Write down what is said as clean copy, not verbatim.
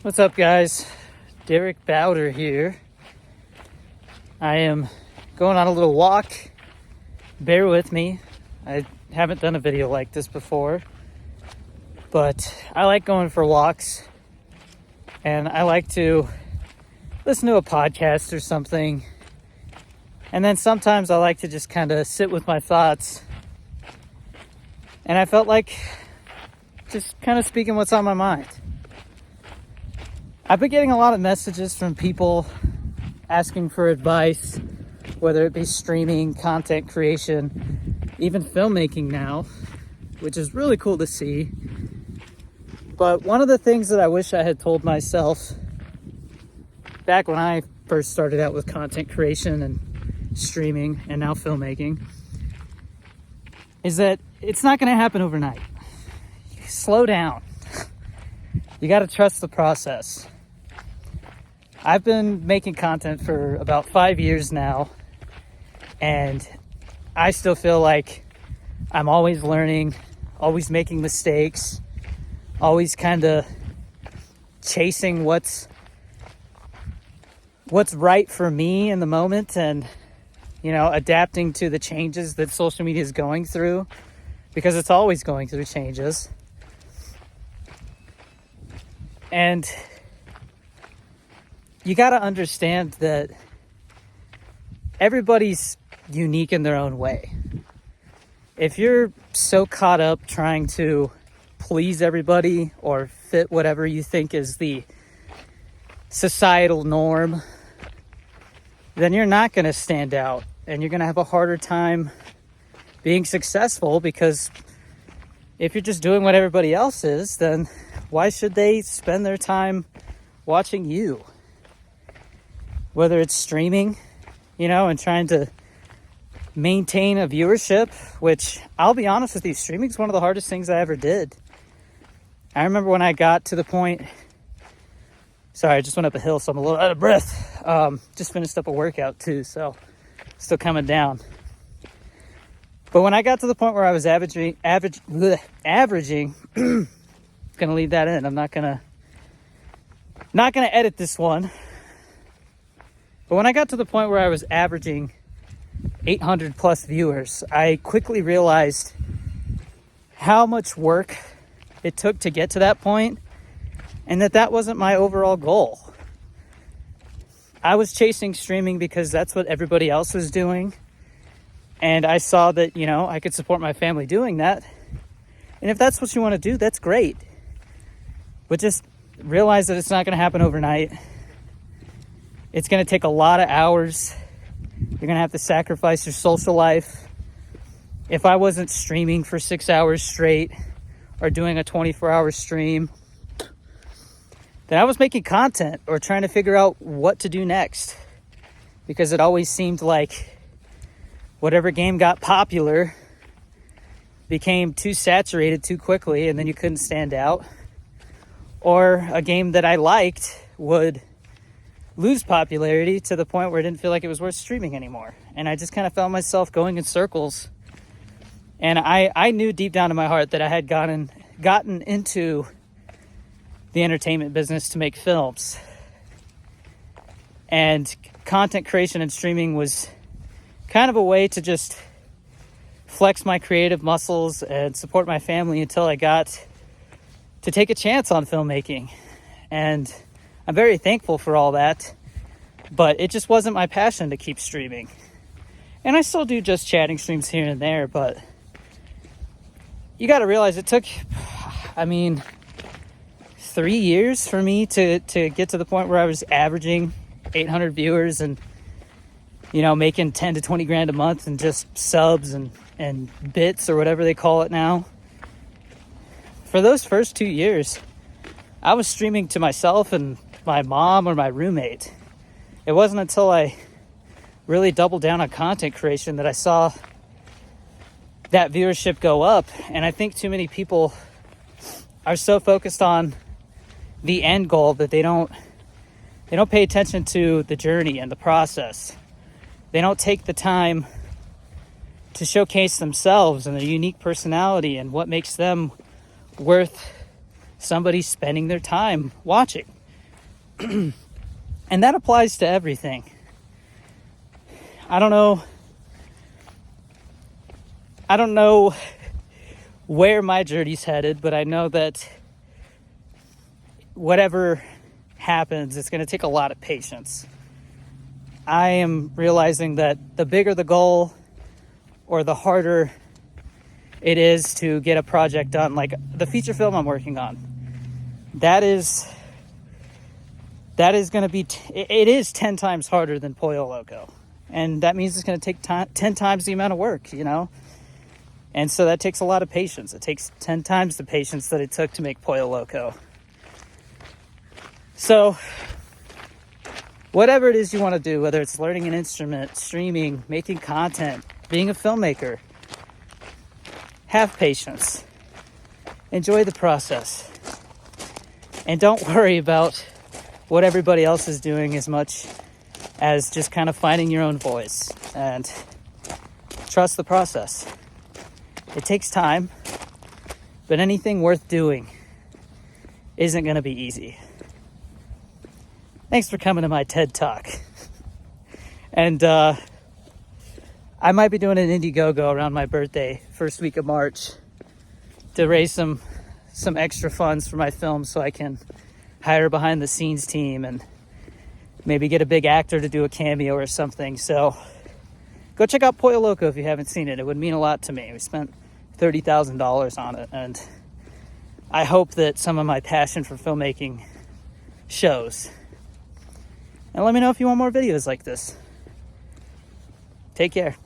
What's up, guys? Derek Bowder here. I am going on a little walk. Bear with me. I haven't done a video like this before, but I like going for walks, and I like to listen to a podcast or something, and then sometimes I like to just kind of sit with my thoughts, and I felt like just kind of speaking what's on my mind. I've been getting a lot of messages from people asking for advice, whether it be streaming, content creation, even filmmaking now, which is really cool to see. But one of the things that I wish I had told myself back when I first started out with content creation and streaming and now filmmaking is that it's not going to happen overnight. Slow down. You got to trust the process. I've been making content for about 5 years now, and I still feel like I'm always learning, always making mistakes, always kind of chasing what's right for me in the moment, and adapting to the changes that social media is going through, because it's always going through changes. And you got to understand that everybody's unique in their own way. If you're so caught up trying to please everybody or fit whatever you think is the societal norm, then you're not going to stand out, and you're going to have a harder time being successful, because if you're just doing what everybody else is, then why should they spend their time watching you? Whether it's streaming, and trying to maintain a viewership, which I'll be honest with you, streaming is one of the hardest things I ever did. I remember when I got to the point, sorry, I just went up a hill, so I'm a little out of breath. Just finished up a workout too, so still coming down. But when I got to the point where I was averaging, gonna leave that in. I'm not gonna edit this one. But when I got to the point where I was averaging 800 plus viewers, I quickly realized how much work it took to get to that point, and that wasn't my overall goal. I was chasing streaming because that's what everybody else was doing, and I saw that, I could support my family doing that. And if that's what you want to do, that's great. But just realize that it's not going to happen overnight. It's going to take a lot of hours. You're going to have to sacrifice your social life. If I wasn't streaming for 6 hours straight or doing a 24-hour stream, then I was making content or trying to figure out what to do next. Because it always seemed like whatever game got popular became too saturated too quickly, and then you couldn't stand out. Or a game that I liked would lose popularity to the point where it didn't feel like it was worth streaming anymore. And I just kind of found myself going in circles. And I knew deep down in my heart that I had gotten into the entertainment business to make films. And content creation and streaming was kind of a way to just flex my creative muscles and support my family until I got to take a chance on filmmaking. And I'm very thankful for all that, but it just wasn't my passion to keep streaming. And I still do just chatting streams here and there, but you got to realize it took, 3 years for me to get to the point where I was averaging 800 viewers and, making 10 to 20 grand a month and just subs and bits or whatever they call it now. For those first 2 years, I was streaming to myself and my mom or my roommate. It wasn't until I really doubled down on content creation that I saw that viewership go up. And I think too many people are so focused on the end goal that they don't pay attention to the journey and the process. They don't take the time to showcase themselves and their unique personality and what makes them worth somebody spending their time watching. And that applies to everything. I don't know where my journey's headed, but I know that whatever happens, it's going to take a lot of patience. I am realizing that the bigger the goal or the harder it is to get a project done, like the feature film I'm working on, that is going to be, it is 10 times harder than Pollo Loco. And that means it's going to take 10 times the amount of work, you know? And so that takes a lot of patience. It takes 10 times the patience that it took to make Pollo Loco. So whatever it is you want to do, whether it's learning an instrument, streaming, making content, being a filmmaker, have patience. Enjoy the process. And don't worry about what everybody else is doing as much as just kind of finding your own voice, and trust the process. It takes time, but anything worth doing isn't going to be easy. Thanks for coming to my TED Talk. And I might be doing an Indiegogo around my birthday, first week of March, to raise some extra funds for my film so I can hire a behind the scenes team and maybe get a big actor to do a cameo or something. So go check out Pollo Loco if you haven't seen it. It would mean a lot to me. We spent $30,000 on it, and I hope that some of my passion for filmmaking shows. And let me know if you want more videos like this. Take care.